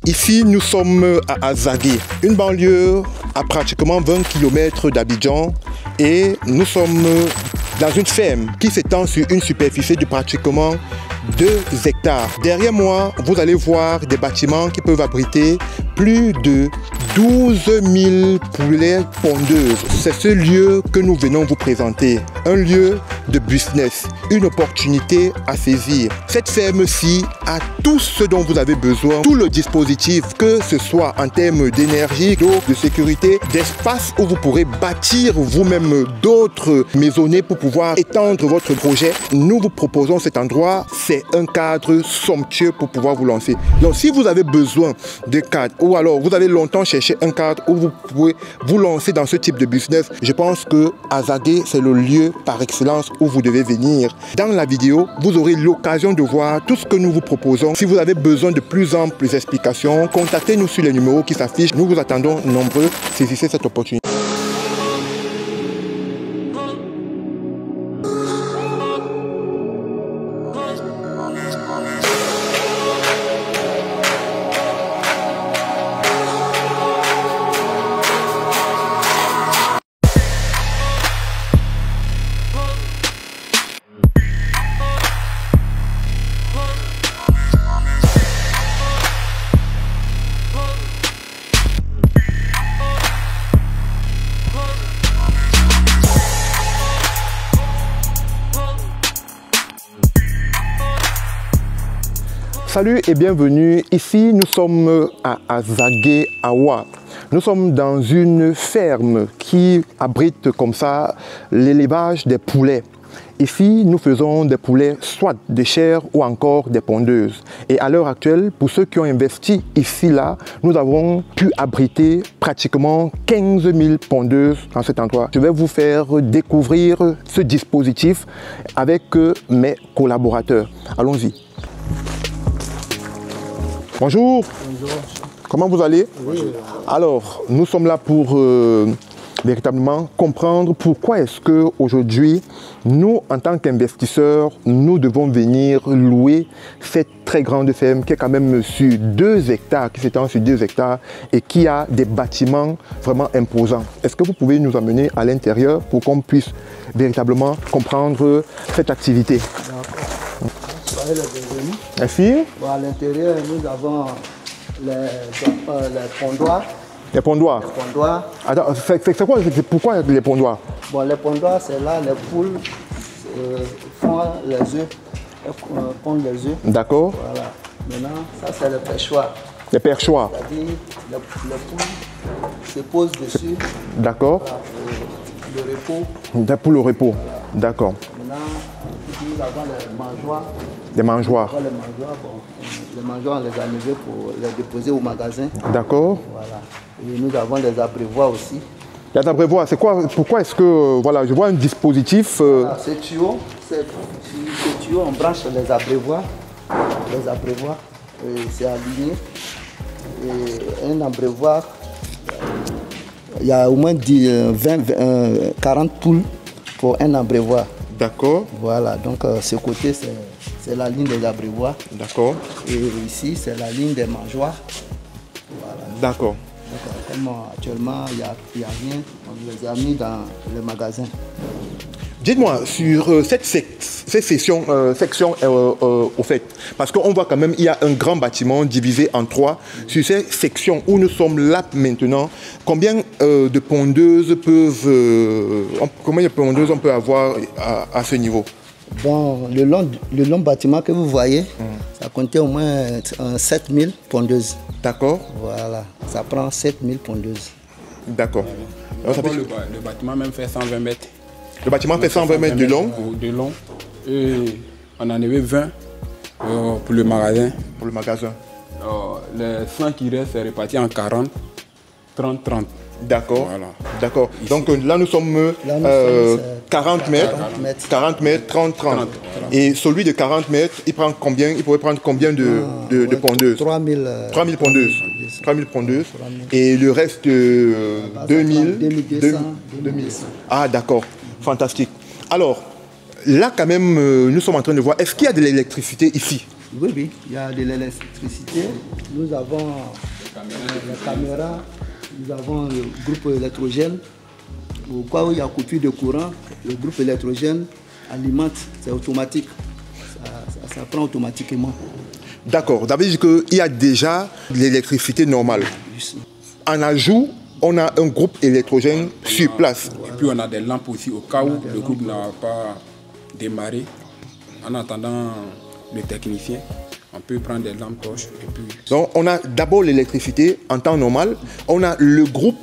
Ici, nous sommes à Azagué, une banlieue à pratiquement 20 km d'Abidjan, et nous sommes dans une ferme qui s'étend sur une superficie de pratiquement 2 hectares. Derrière moi, vous allez voir des bâtiments qui peuvent abriter plus de 12 000 poulets pondeuses. C'est ce lieu que nous venons vous présenter. Un lieu de business, une opportunité à saisir. Cette ferme-ci a tout ce dont vous avez besoin, tout le dispositif, que ce soit en termes d'énergie, d'eau, de sécurité, d'espace où vous pourrez bâtir vous-même d'autres maisonnées pour pouvoir étendre votre projet. Nous vous proposons cet endroit, c'est un cadre somptueux pour pouvoir vous lancer. Donc si vous avez besoin de cadre, ou alors vous avez longtemps cherché un cadre où vous pouvez vous lancer dans ce type de business, je pense que Azagué, c'est le lieu par excellence où vous devez venir. Dans la vidéo, vous aurez l'occasion de voir tout ce que nous vous proposons. Si vous avez besoin de plus amples explications, contactez-nous sur les numéros qui s'affichent. Nous vous attendons nombreux. Saisissez cette opportunité. Salut et bienvenue, ici nous sommes à Azagué Awa. Nous sommes dans une ferme qui abrite comme ça l'élevage des poulets. Ici, nous faisons des poulets soit de chair ou encore des pondeuses. Et à l'heure actuelle, pour ceux qui ont investi ici, là, nous avons pu abriter pratiquement 15 000 pondeuses dans cet endroit. Je vais vous faire découvrir ce dispositif avec mes collaborateurs. Allons-y. Bonjour. Bonjour. Comment vous allez? Oui. Alors, nous sommes là pour véritablement comprendre pourquoi est-ce qu'aujourd'hui, nous, en tant qu'investisseurs, nous devons venir louer cette très grande ferme qui est quand même sur 2 hectares, qui s'étend sur 2 hectares et qui a des bâtiments vraiment imposants. Est-ce que vous pouvez nous amener à l'intérieur pour qu'on puisse véritablement comprendre cette activité? Merci. Bon, à l'intérieur, nous avons les pondoirs. Les pondoirs. Les pondoirs. Attends, c'est quoi, pourquoi les pondoirs? Bon, les pondoirs, c'est là les poules font les œufs, pondent les œufs. D'accord. Voilà. Maintenant, ça c'est le perchoir. Les perchoirs. C'est-à-dire les poules se posent dessus. D'accord. Le repos. Pour le repos. Voilà. D'accord. Maintenant, nous avons les mangeoires. Les mangeoires. Les mangeoires, bon, les mangeoires, on les a levés pour les déposer au magasin. D'accord. Voilà. Et nous avons les abreuvoirs aussi. Les abreuvoirs, c'est quoi? Pourquoi est-ce que, voilà, je vois un dispositif... Voilà, ce tuyau, on branche les abreuvoirs. Les abreuvoirs, c'est aligné. Et un abreuvoir, il y a au moins 40 poules pour un abreuvoir. D'accord. Voilà, donc ce côté, c'est la ligne des abreuvoirs. D'accord. Et ici, c'est la ligne des mangeoires. Voilà. D'accord. Comme actuellement, il n'y a rien, on les a mis dans le magasin. Dites-moi, sur cette section, au fait, parce qu'on voit quand même, il y a un grand bâtiment divisé en 3. Sur ces sections où nous sommes là maintenant, combien de pondeuses combien de pondeuses on peut avoir à ce niveau? Bon, le long bâtiment que vous voyez, ça comptait au moins 7000 pondeuses. D'accord. Voilà, ça prend 7000 pondeuses. D'accord. Voilà. Le bâtiment même fait 120 mètres. Le bâtiment fait 120 mètres de long? De long. Et on en avait 20 pour le magasin. Pour le magasin. Les 100 qui restent, c'est réparti en 40, 30, 30. D'accord. Voilà. D'accord. Donc là, nous sommes 40 mètres, 30, 30. Et celui de 40 mètres, il prend combien? Il pourrait prendre combien de pondeuses? 3000 pondeuses. 3000 pondeuses. Et le reste, 2000, 2200. Ah, d'accord. Fantastique. Alors, là, quand même, nous sommes en train de voir, est-ce qu'il y a de l'électricité ici? Oui, oui, il y a de l'électricité. Nous avons la caméra, nous avons le groupe électrogène. Au cas où il y a coupure de courant, le groupe électrogène alimente, c'est automatique. Ça prend automatiquement. D'accord, ça veut dire qu'il y a déjà l'électricité normale. En ajout, on a un groupe électrogène sur place. Et puis on a des lampes aussi au cas où le groupe n'a pas démarré. En attendant le technicien, on peut prendre des lampes torches. Et puis... Donc on a d'abord l'électricité en temps normal, on a le groupe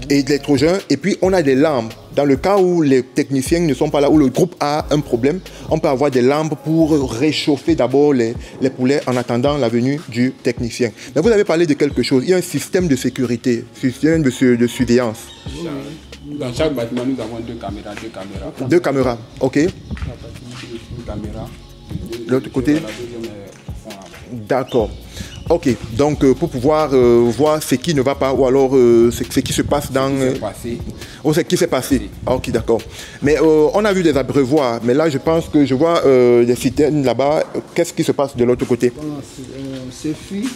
électrogène et puis on a des lampes. Dans le cas où les techniciens ne sont pas là, où le groupe a un problème, on peut avoir des lampes pour réchauffer d'abord les poulets en attendant la venue du technicien. Mais vous avez parlé de quelque chose, il y a un système de sécurité, système de surveillance. Dans chaque bâtiment, nous avons deux caméras. Deux caméras, ok. Une caméra. De l'autre côté. La deuxième est au fond là. D'accord. Ok, donc pour pouvoir voir ce qui ne va pas ou alors ce qui se passe dans... ce qui s'est passé. Ok, d'accord. Mais on a vu des abreuvoirs, mais là je pense que je vois des citernes là-bas. Qu'est-ce qui se passe de l'autre côté? Ce fût,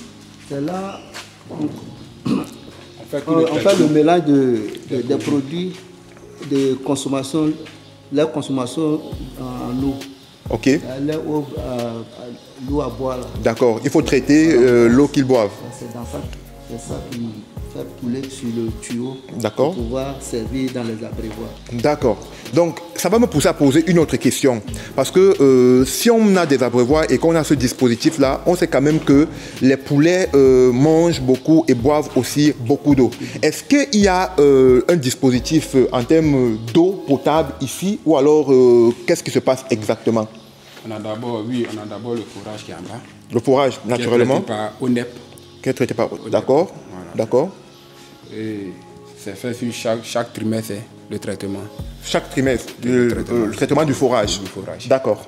c'est là on fait le mélange des produits de consommation, leur consommation en eau. Ok. L'eau à boire. D'accord. Il faut traiter l'eau qu'ils boivent. C'est ça qui fait couler sur le tuyau. D'accord. Pour pouvoir servir dans les abreuvoirs. D'accord. Donc, ça va me pousser à poser une autre question. Parce que si on a des abreuvoirs et qu'on a ce dispositif-là, on sait quand même que les poulets mangent beaucoup et boivent aussi beaucoup d'eau. Est-ce qu'il y a un dispositif en termes d'eau potable ici ou alors qu'est-ce qui se passe exactement? On a d'abord le fourrage qui est en bas. Le fourrage, naturellement. Qui est traité par ONEP. Qui est traité par ONEP. D'accord. Voilà. D'accord. Et c'est fait sur chaque trimestre, le traitement. Chaque trimestre, le traitement du fourrage. D'accord.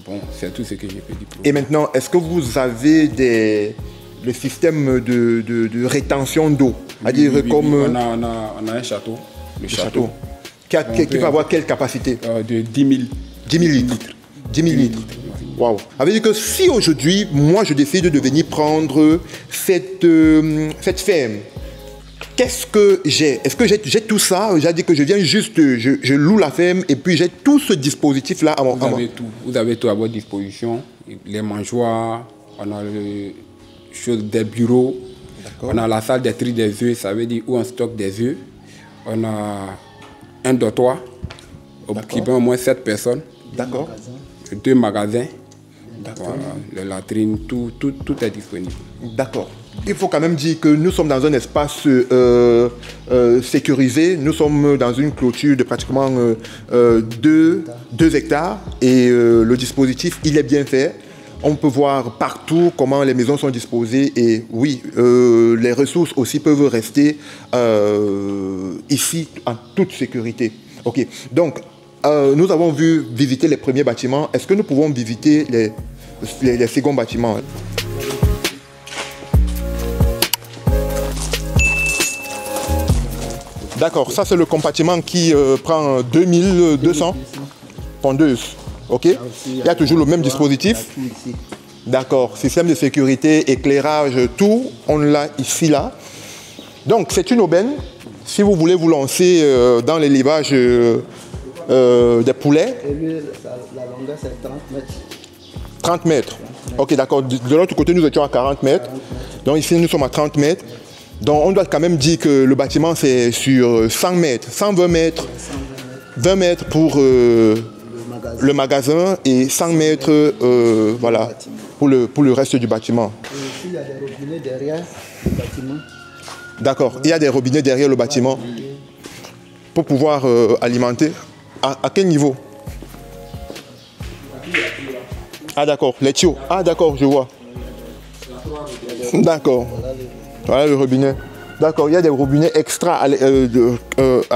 Bon, c'est tout ce que j'ai pu dire. Et maintenant, est-ce que vous avez le système de rétention d'eau? Oui, on a un château. Le château. Qui peut avoir quelle capacité? De 10 000. 10 000 litres. 10 000 litres. Waouh. Ça veut dire que si aujourd'hui, moi, je décide de venir prendre cette ferme, qu'est-ce que j'ai? Est-ce que j'ai tout ça? J'ai dit que je viens juste, je loue la ferme et puis j'ai tout ce dispositif-là à mon... Vous avez tout à votre disposition. Les mangeoires, on a des bureaux, on a la salle des tri des œufs, ça veut dire où on stocke des œufs. On a un dortoir qui peut au moins 7 personnes. D'accord. 2 magasins. Voilà, les latrines, tout est disponible. D'accord. Il faut quand même dire que nous sommes dans un espace sécurisé. Nous sommes dans une clôture de pratiquement 2 hectares et le dispositif, il est bien fait. On peut voir partout comment les maisons sont disposées et oui, les ressources aussi peuvent rester ici en toute sécurité. Ok, donc nous avons visité les premiers bâtiments. Est-ce que nous pouvons visiter les seconds bâtiments? D'accord, ça c'est le compartiment qui prend 2200 pondeuses. Ok, il y a toujours le même dispositif. D'accord, système de sécurité, éclairage, tout, on l'a ici, là. Donc c'est une aubaine. Si vous voulez vous lancer dans l'élevage des poulets. Et lui, la longueur c'est 30 mètres. 30 mètres. Ok, d'accord. De l'autre côté, nous étions à 40 mètres. Donc ici, nous sommes à 30 mètres. Donc on doit quand même dire que le bâtiment, c'est sur 100 mètres, 120 mètres. 20 mètres pour le magasin et 100 mètres voilà, pour le reste du bâtiment. Et ici, il y a des robinets derrière le bâtiment. D'accord. Il y a des robinets derrière le bâtiment pour pouvoir alimenter. À quel niveau? Ah d'accord, les tuyaux. Ah d'accord, je vois. D'accord. Voilà le robinet. D'accord, il y a des robinets extra à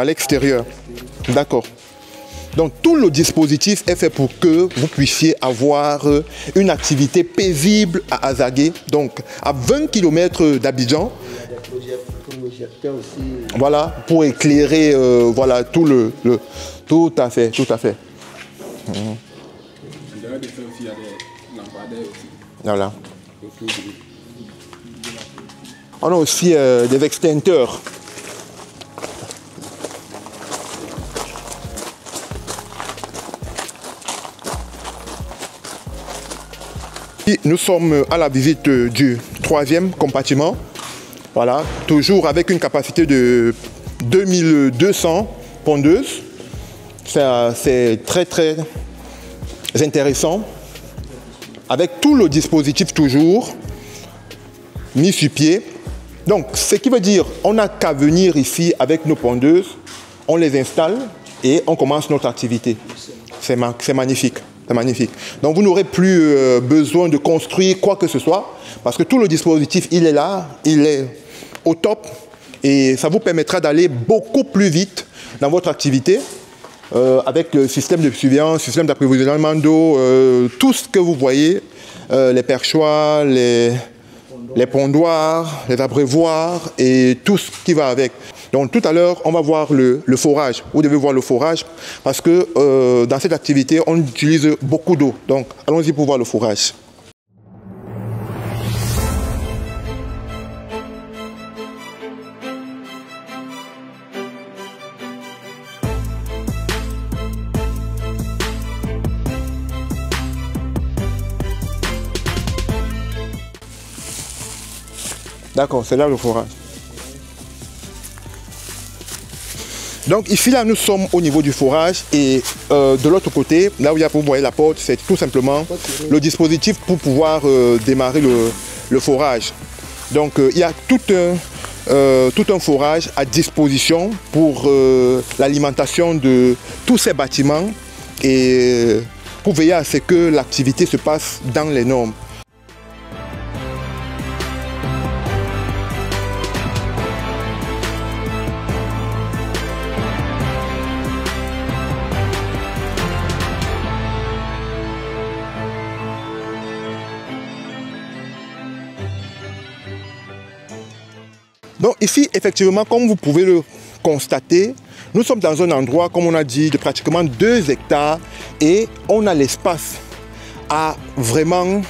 l'extérieur. D'accord. Donc tout le dispositif est fait pour que vous puissiez avoir une activité paisible à Azagué, donc à 20 km d'Abidjan. Voilà, pour éclairer voilà, tout à fait. Il y a des lampadaires Voilà. On a aussi des extincteurs. Nous sommes à la visite du 3e compartiment. Voilà, toujours avec une capacité de 2200 pondeuses. C'est très très intéressant. Avec tout le dispositif toujours mis sur pied. Donc, ce qui veut dire, on n'a qu'à venir ici avec nos pondeuses, on les installe et on commence notre activité. C'est magnifique. C'est magnifique. Donc vous n'aurez plus besoin de construire quoi que ce soit parce que tout le dispositif, il est là, il est au top et ça vous permettra d'aller beaucoup plus vite dans votre activité avec le système de surveillance, système d'approvisionnement d'eau, tout ce que vous voyez, les perchoirs, les pondoirs, les abreuvoirs et tout ce qui va avec. Donc tout à l'heure, on va voir le forage. Vous devez voir le forage parce que dans cette activité, on utilise beaucoup d'eau. Donc allons-y pour voir le forage. D'accord, c'est là le forage. Donc ici, là, nous sommes au niveau du forage et de l'autre côté, là où vous voyez la porte, c'est tout simplement le dispositif pour pouvoir démarrer le forage. Donc il y a tout un forage à disposition pour l'alimentation de tous ces bâtiments et pour veiller à ce que l'activité se passe dans les normes. Donc ici, effectivement, comme vous pouvez le constater, nous sommes dans un endroit, comme on a dit, de pratiquement 2 hectares et on a l'espace à vraiment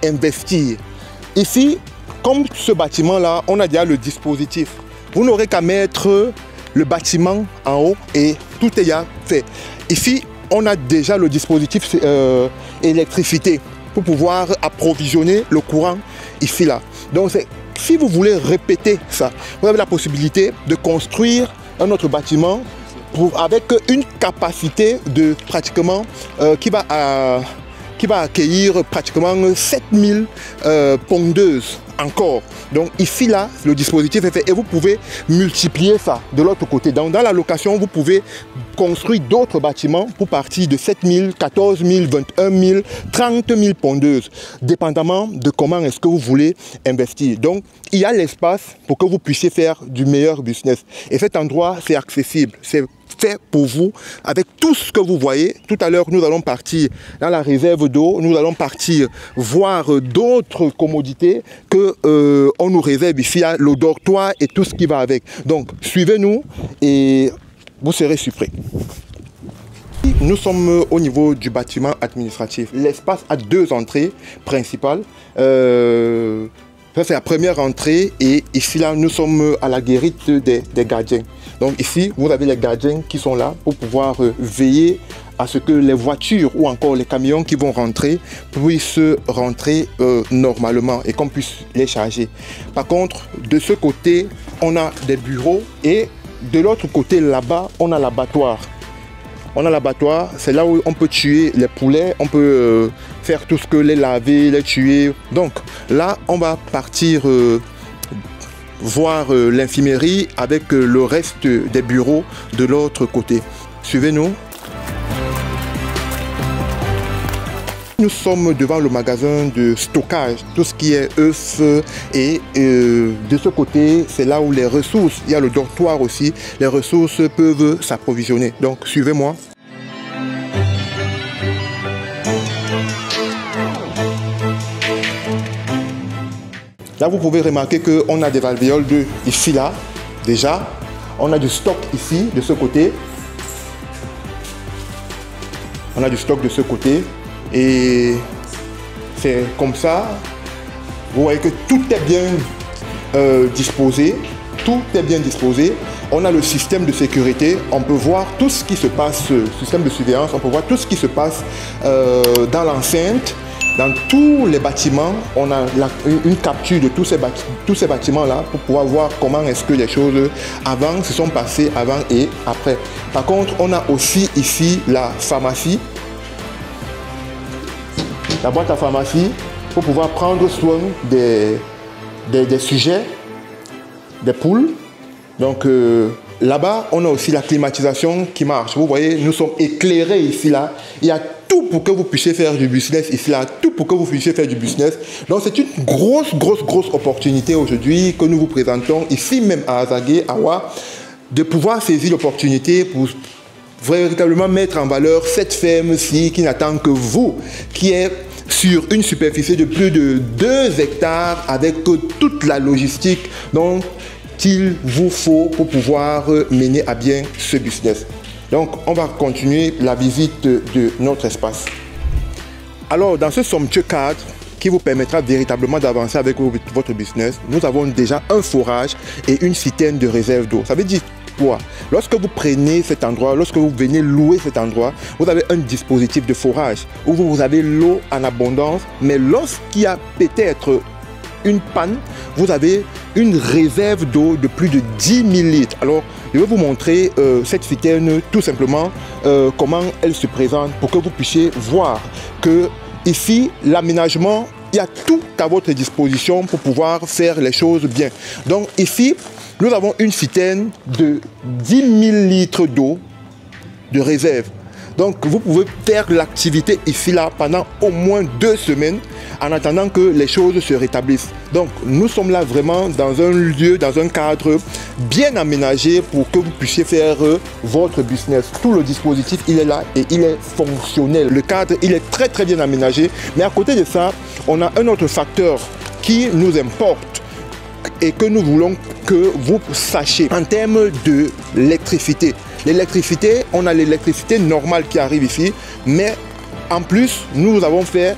investir. Ici, comme ce bâtiment-là, on a déjà le dispositif. Vous n'aurez qu'à mettre le bâtiment en haut et tout est déjà fait. Ici, on a déjà le dispositif électricité pour pouvoir approvisionner le courant ici, là. Donc, si vous voulez répéter ça, vous avez la possibilité de construire un autre bâtiment avec une capacité de pratiquement qui va accueillir pratiquement 7000 pondeuses encore. Donc ici, là, le dispositif est fait et vous pouvez multiplier ça de l'autre côté. Donc dans la location, vous pouvez construire d'autres bâtiments pour partir de 7000, 14 000, 21 000, 30 000 pondeuses, dépendamment de comment est-ce que vous voulez investir. Donc il y a l'espace pour que vous puissiez faire du meilleur business. Et cet endroit, c'est accessible. C'est fait pour vous avec tout ce que vous voyez. Tout à l'heure, nous allons partir dans la réserve d'eau. Nous allons partir voir d'autres commodités que on nous réserve ici, le dortoir et tout ce qui va avec. Donc, suivez-nous et vous serez surpris. Nous sommes au niveau du bâtiment administratif. L'espace a 2 entrées principales. Ça, c'est la première entrée et ici, là, nous sommes à la guérite des gardiens. Donc ici, vous avez les gardiens qui sont là pour pouvoir veiller à ce que les voitures ou encore les camions qui vont rentrer puissent rentrer normalement et qu'on puisse les charger. Par contre, de ce côté, on a des bureaux et de l'autre côté, là-bas, on a l'abattoir. On a l'abattoir, c'est là où on peut tuer les poulets, on peut faire tout ce que les laver, les tuer. Donc là, on va partir voir l'infirmerie avec le reste des bureaux de l'autre côté. Suivez-nous. Nous sommes devant le magasin de stockage, tout ce qui est œufs et de ce côté, c'est là où les ressources, il y a le dortoir aussi, les ressources peuvent s'approvisionner. Donc suivez-moi. Là, vous pouvez remarquer qu'on a des valvéoles ici, là, déjà. On a du stock ici, de ce côté. On a du stock de ce côté. Et c'est comme ça. Vous voyez que tout est bien disposé. Tout est bien disposé. On a le système de sécurité. On peut voir tout ce qui se passe, système de surveillance. On peut voir tout ce qui se passe dans l'enceinte. Dans tous les bâtiments, on a une capture de tous ces bâtiments-là pour pouvoir voir comment est-ce que les choses avant se sont passées, avant et après. Par contre, on a aussi ici la pharmacie, la boîte à pharmacie, pour pouvoir prendre soin des sujets, des poules. Donc là-bas, on a aussi la climatisation qui marche. Vous voyez, nous sommes éclairés ici, là. Il y a tout pour que vous puissiez faire du business ici, là. Tout pour que vous puissiez faire du business. Donc, c'est une grosse opportunité aujourd'hui que nous vous présentons ici même à Azagué, Awa, de pouvoir saisir l'opportunité pour véritablement mettre en valeur cette ferme-ci qui n'attend que vous, qui est sur une superficie de plus de 2 hectares avec toute la logistique dont il vous faut pour pouvoir mener à bien ce business. Donc, on va continuer la visite de notre espace. Alors, dans ce somptueux cadre qui vous permettra véritablement d'avancer avec votre business, nous avons déjà un forage et une citerne de réserve d'eau. Ça veut dire quoi? Lorsque vous prenez cet endroit, lorsque vous venez louer cet endroit, vous avez un dispositif de forage où vous avez l'eau en abondance, mais lorsqu'il y a peut-être une panne, vous avez une réserve d'eau de plus de 10 000 litres. Alors, je vais vous montrer cette citerne, tout simplement, comment elle se présente pour que vous puissiez voir que ici, l'aménagement, il y a tout à votre disposition pour pouvoir faire les choses bien. Donc ici, nous avons une citerne de 10 000 litres d'eau de réserve. Donc vous pouvez faire l'activité ici là pendant au moins 2 semaines en attendant que les choses se rétablissent. Donc nous sommes là vraiment dans un lieu, dans un cadre bien aménagé pour que vous puissiez faire votre business. Tout le dispositif il est là et il est fonctionnel. Le cadre il est très bien aménagé. Mais à côté de ça, on a un autre facteur qui nous importe et que nous voulons que vous sachiez en termes de l'électricité. L'électricité, on a l'électricité normale qui arrive ici, mais en plus, nous avons fait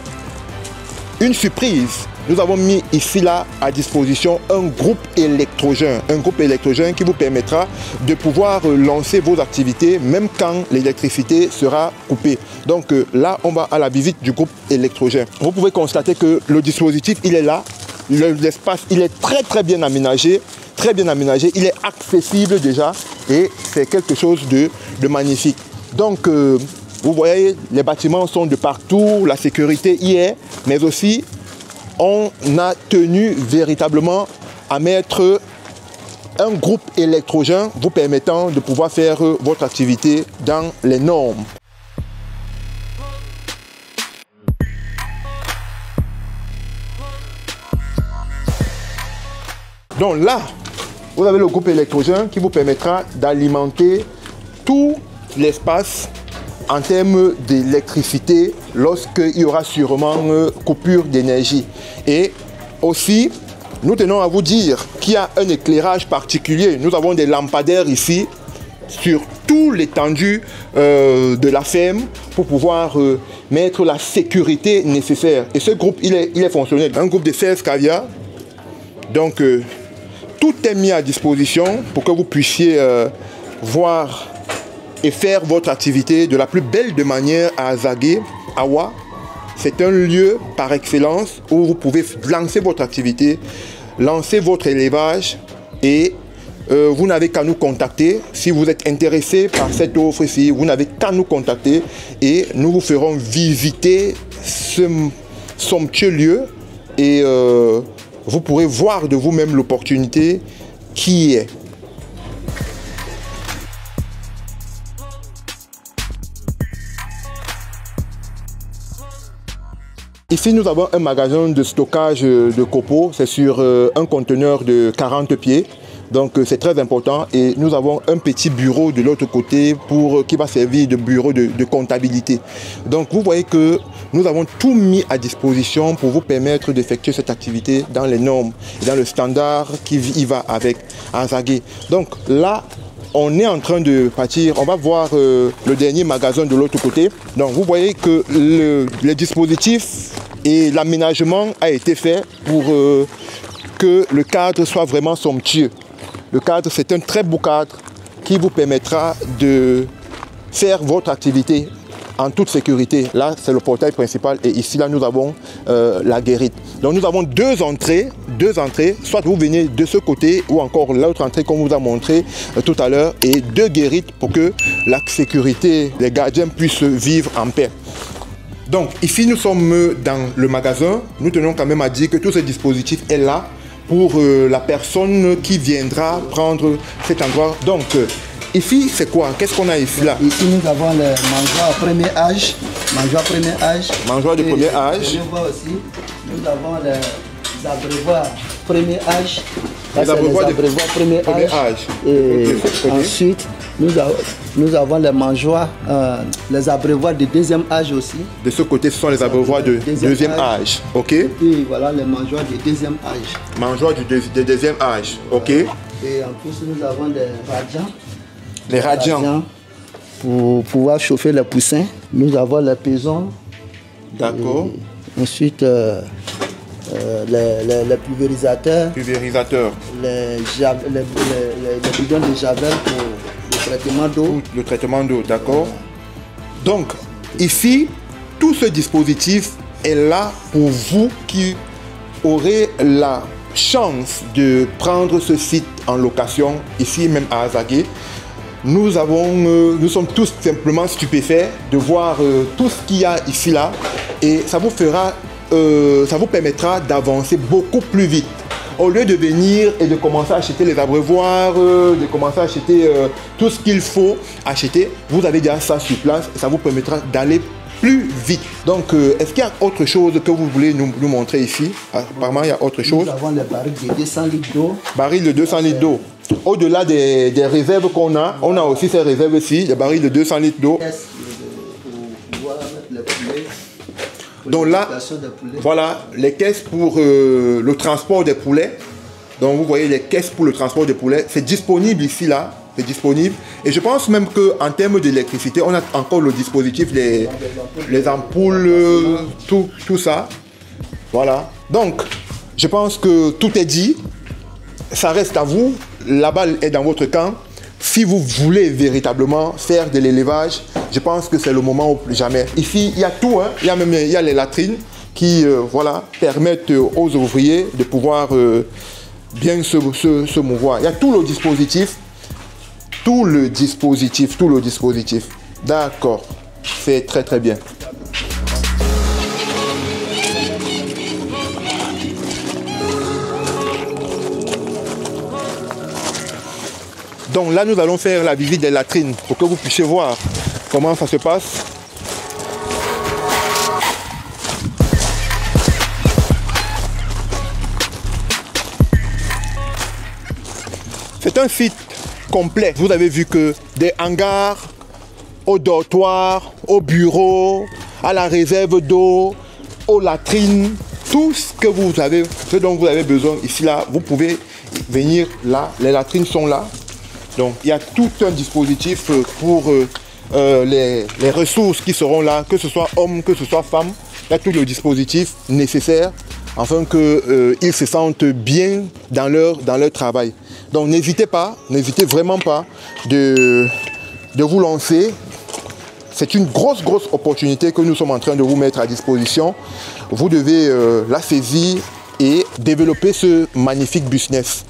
une surprise. Nous avons mis ici là à disposition un groupe électrogène. Un groupe électrogène qui vous permettra de pouvoir lancer vos activités même quand l'électricité sera coupée. Donc là, on va à la visite du groupe électrogène. Vous pouvez constater que le dispositif, il est là. L'espace, il est très bien aménagé. Très bien aménagé, il est accessible déjà et c'est quelque chose de magnifique. Donc vous voyez, les bâtiments sont de partout, la sécurité y est, mais aussi on a tenu véritablement à mettre un groupe électrogène vous permettant de pouvoir faire votre activité dans les normes. Donc là, vous avez le groupe électrogène qui vous permettra d'alimenter tout l'espace en termes d'électricité lorsqu'il y aura sûrement coupure d'énergie. Et aussi, nous tenons à vous dire qu'il y a un éclairage particulier. Nous avons des lampadaires ici sur tout l'étendue de la ferme pour pouvoir mettre la sécurité nécessaire. Et ce groupe, il est fonctionnel. Un groupe de 16 caviars. Donc, tout est mis à disposition pour que vous puissiez voir et faire votre activité de la plus belle de manière à Azagué, Awa. C'est un lieu par excellence où vous pouvez lancer votre activité, lancer votre élevage et vous n'avez qu'à nous contacter. Si vous êtes intéressé par cette offre-ci, vous n'avez qu'à nous contacter et nous vous ferons visiter ce somptueux lieu et vous pourrez voir de vous-même l'opportunité qui est. Ici, nous avons un magasin de stockage de copeaux. C'est sur un conteneur de 40 pieds. Donc, c'est très important. Et nous avons un petit bureau de l'autre côté qui va servir de bureau de comptabilité. Donc, vous voyez que nous avons tout mis à disposition pour vous permettre d'effectuer cette activité dans les normes, dans le standard qui y va avec Azagué. Donc là, on est en train de partir. On va voir le dernier magasin de l'autre côté. Donc vous voyez que les dispositifs Et l'aménagement a été fait pour que le cadre soit vraiment somptueux. Le cadre, c'est un très beau cadre qui vous permettra de faire votre activité en toute sécurité. Là, c'est le portail principal et ici, là, nous avons la guérite. Donc, nous avons deux entrées, soit vous venez de ce côté ou encore l'autre entrée qu'on vous a montré tout à l'heure et deux guérites pour que la sécurité, les gardiens puissent vivre en paix. Donc, ici, nous sommes dans le magasin. Nous tenons quand même à dire que tout ce dispositif est là pour la personne qui viendra prendre cet endroit. Donc, ici, c'est quoi? Qu'est-ce qu'on a ici, là? Ici, nous avons le mangeoire premier âge. Mangeoire premier âge. Mangeoire de premier âge. Vous voyez aussi, nous avons les abreuvoirs premier âge. Les abreuvoirs de premier âge. Et ensuite, nous avons les mangeoires, les abreuvoirs de deuxième âge aussi. De ce côté, ce sont les abreuvoirs de deuxième âge. OK. Et voilà les mangeoires de deuxième âge. Mangeoires de deuxième âge. OK. Et en plus, nous avons des radiants. Les radiants. Pour pouvoir chauffer les poussins. Nous avons les pesons. D'accord. Ensuite, les pulvérisateurs. Pulvérisateurs. Les bidons de javel pour le traitement d'eau. Le traitement d'eau, d'accord. Donc, ici, tout ce dispositif est là pour vous qui aurez la chance de prendre ce site en location, ici même à Azagué. Nous sommes tous simplement stupéfaits de voir tout ce qu'il y a ici là et ça vous permettra d'avancer beaucoup plus vite. Au lieu de venir et de commencer à acheter les abreuvoirs, de commencer à acheter tout ce qu'il faut acheter, vous avez déjà ça sur place et ça vous permettra d'aller plus vite. Donc, est-ce qu'il y a autre chose que vous voulez nous montrer ici? Apparemment, il y a autre chose. Nous avons les barils de 200 litres d'eau. Barils de 200 litres d'eau. Au-delà des réserves qu'on a, on a aussi ces réserves-ci, les barils de 200 litres d'eau. Donc là, voilà les caisses pour le transport des poulets. Donc vous voyez les caisses pour le transport des poulets. C'est disponible ici, là. C'est disponible. Et je pense même qu'en termes d'électricité, on a encore le dispositif, les ampoules, tout ça. Voilà. Donc, je pense que tout est dit. Ça reste à vous. La balle est dans votre camp. Si vous voulez véritablement faire de l'élevage, je pense que c'est le moment ou plus jamais. Ici, il y a tout. Hein. Il y a les latrines qui voilà, permettent aux ouvriers de pouvoir bien se mouvoir. Il y a tout le dispositif. Tout le dispositif. D'accord. C'est très très bien. Donc là, nous allons faire la visite des latrines pour que vous puissiez voir comment ça se passe. C'est un site complet. Vous avez vu que des hangars, au dortoir, au bureau, à la réserve d'eau, aux latrines, tout ce dont vous avez besoin ici, là, vous pouvez venir là. Les latrines sont là. Donc, il y a tout un dispositif pour les ressources qui seront là, que ce soit hommes, que ce soit femmes. Il y a tout le dispositif nécessaire afin qu'ils se sentent bien dans leur travail. Donc, n'hésitez vraiment pas de vous lancer. C'est une grosse opportunité que nous sommes en train de vous mettre à disposition. Vous devez la saisir et développer ce magnifique business.